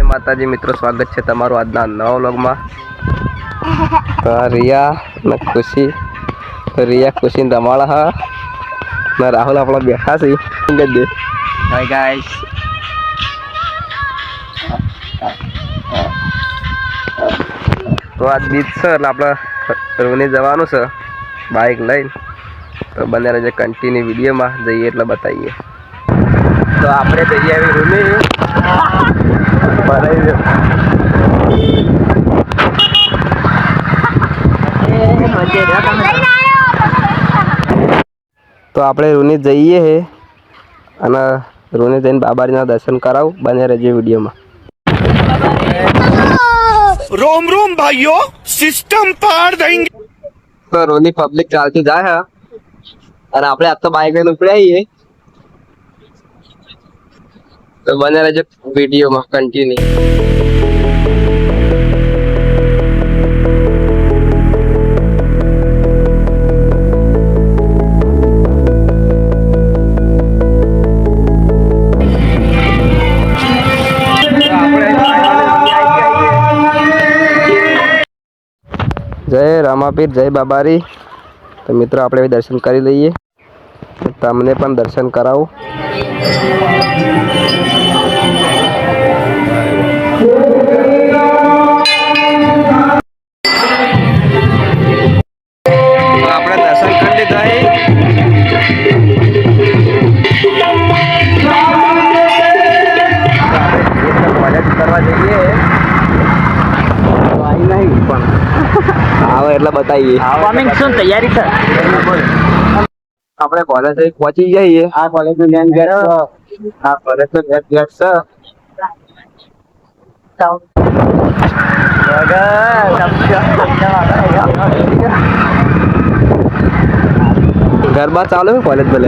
માતાજી મિત્રો, સ્વાગત છે તમારું આજના નવા વ્લોગમાં। તો રિયા ને ખુશી, ને રમાડા હા ને રાહુલ આપણા બેઠા છે। હાય ગાઈસ, તો આજ બીચ છે એટલે આપણે રોની જવાનું છે બાઇક લઈને। તો બને રહેજો કન્ટિન્યુ વિડીયોમાં, જઈએ એટલે બતાવીએ। તો આપણે જઈએ આવી રૂમી તો આપણે રૂની જઈએ હે અને રૂની જઈને બાબાજીના દર્શન કરાવું। બને રહેજો વિડીયોમાં। रोम रोम भाइयों, सिस्टम पार देंगे। તો રોની પબ્લિક ચાલતી જાય અને આપણે આજ તો બાઇક લઈને ઉપડ્યા છીએ। તો બને રહેજો વિડીયોમાં કન્ટિન્યુ। जय रामापीर, जय बाबारी। तो मित्रों આપણે દર્શન કરી લઈએ, તમને પણ દર્શન કરાવું। આપણે દર્શન કરી લીધા છે, કોલેજ કરવા જઈએ। नहीं પણ આવે એટલે બતાવીએ। કમિંગ સૂન તૈયારી છે। આપણે કોલેજ પહોંચી જઈએ। આ કોલેજ નું મેન ગેટ છે, આ કોલેજ નું ગેટ છે। गरबा चालू है कॉलेज में।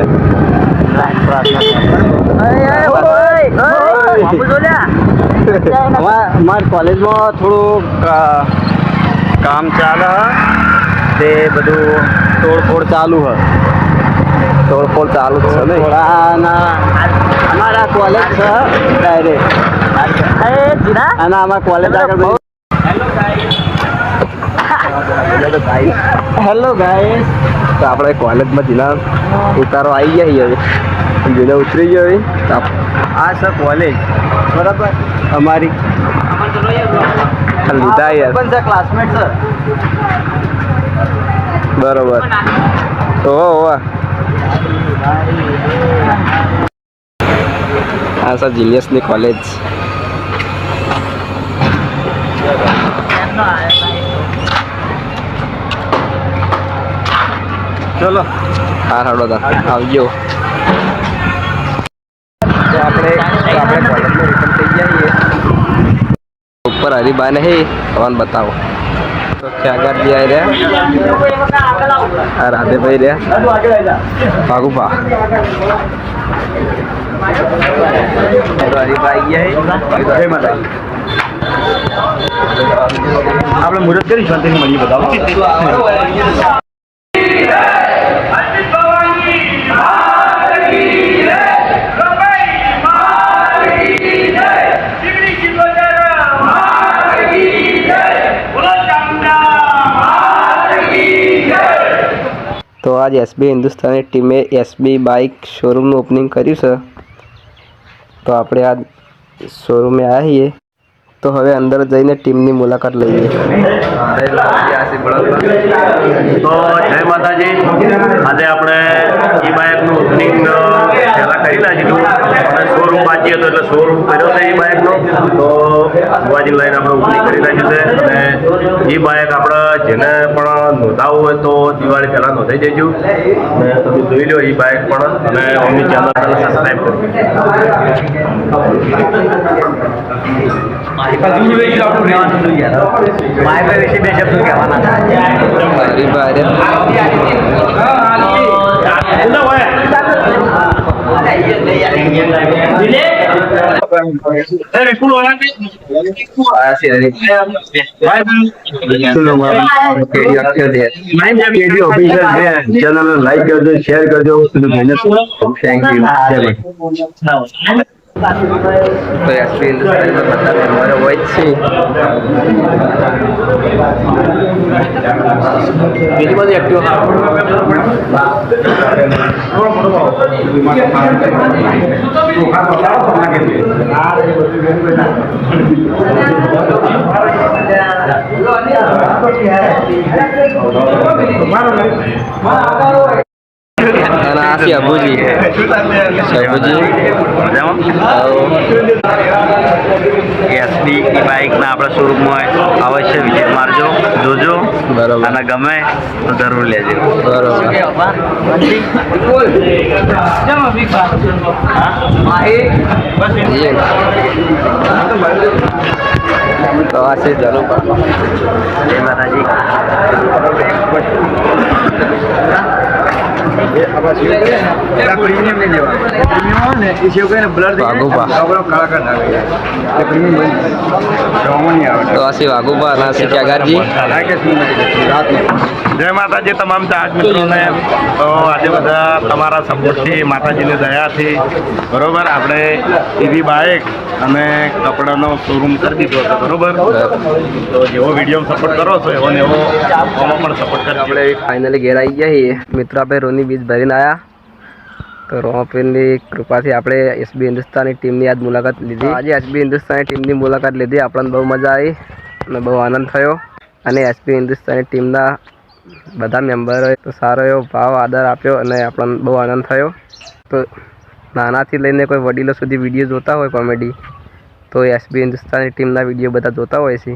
हमारे कॉलेज में थोड़ू काम चाले ते बधु तोड़फोड़ चालू है। तोड़फोड़ चालू है थोड़ा ना हमारा कॉलेज है डायरेक्ट ना हमारा कॉलेज आकर हेलो गाइस। तो આપણે કોલેજમાં જીના ઉતારો આવી ગયા હવે, જીના ઉતરી ગયો હવે। આ છે કોલેજ બરાબર, અમારી લીધા યાર પણ છે ક્લાસમેટ છે બરોબર। તો આ સર જીનિયસની કોલેજ। ચલો હા હાડો આવજો। તો આપણે કોલેજમાં રિટર્ન થઈ જઈએ। ઉપર હરીબાને હે તમને બતાવો। તો ક્યાં जी आ रहा राधे भाई रहा फागुफा हरीबाई है। આપણે મુહૂર્ત કરી શાંતિ મળી બતાવો। तो आज एसबी हिंदुस्तानी टीमे एसबी बाइक शोरूम ओपनिंग કર્યું છે। તો આપણે આ શોરૂમ में आया છીએ। तो હવે અંદર જઈને ટીમની મુલાકાત લઈએ। તો જય માતાજી। આજે આપણે ઈ બાઇકનું ઓપનિંગ પહેલાં કરી નાખ્યું અને શોરૂમ બાકી હતો એટલે શોરૂમ કર્યો છે ઈ બાઇકનો। તો ભુવાજી લઈને આપણે ઓપનિંગ કરી નાખ્યું છે અને ઈ બાઇક આપણે જેને પણ નોંધાવવું હોય તો દિવાળી પહેલાં નોંધાઈ દેજો અને તમે જોઈ લો ઈ બાઇક પણ, અને અમની ચેનલ સબસ્ક્રાઈબ કરી चैनल लाइक कर दो। Thank you. તો એસપી હિન્દુસ્તાનીમાં બધા મેમ્બરો હોય જ છે. પેલી બધી એક્ટિવ અને આ છે અબુજી. એસબી ઈ બાઇકના આપણા શોરૂમમાં અવશ્ય વિઝિટ મારજો, જોજો. બરોબર. અને ગમે તો જરૂર લેજો. બરોબર. તો આ છે જનુભા. જય માતાજી. વાઘુભા. તો આ છે વાઘુભા અને આ છે ક્યાગારજી. જય માતાજી તમામ ચાહક મિત્રોને. તો આજે બધા તમારા સપોર્ટથી, માતાજીની દયાથી બરોબર આપણે એવી બાઇક અને કપડાનો શોરૂમ કરી દીધો હતો. બરોબર, તો જેવો વિડીયો સપોર્ટ કરો છો એવો ને એવો આમાં પણ સપોર્ટ કરજો. આપણે ફાઇનલી ઘેર આવી ગયા છીએ. મિત્રો આપણે રોની બીચ ભરીને આવ્યા. તો રોમાપીરની કૃપાથી આપણે એસબી હિન્દુસ્તાની ટીમની આજ મુલાકાત લીધી. આજે એસબી હિન્દુસ્તાની ટીમની મુલાકાત લીધી. આપણને બહુ મજા આવી અને બહુ આનંદ થયો. અને એસબી હિન્દુસ્તાની ટીમના બધા મેમ્બરોએ તો સારો એવો ભાવ આદર આપ્યો અને આપણને બહુ આનંદ થયો. તો નાનાથી લઈને કોઈ વડીલો સુધી વિડીયો જોતા હોય કોમેડી, તો એસબી હિન્દુસ્તાની ટીમના વિડીયો બધા જોતા હોય છે.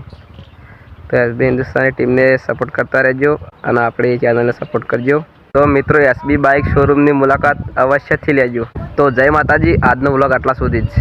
તો એસબી હિન્દુસ્તાની ટીમને સપોર્ટ કરતા રહેજો અને આપણે એ ચેનલને સપોર્ટ કરજો. તો મિત્રો એસબી બાઇક શોરૂમની મુલાકાત અવશ્યથી લેજો. તો જય માતાજી. આજનો વ્લોગ આટલા સુધી જ.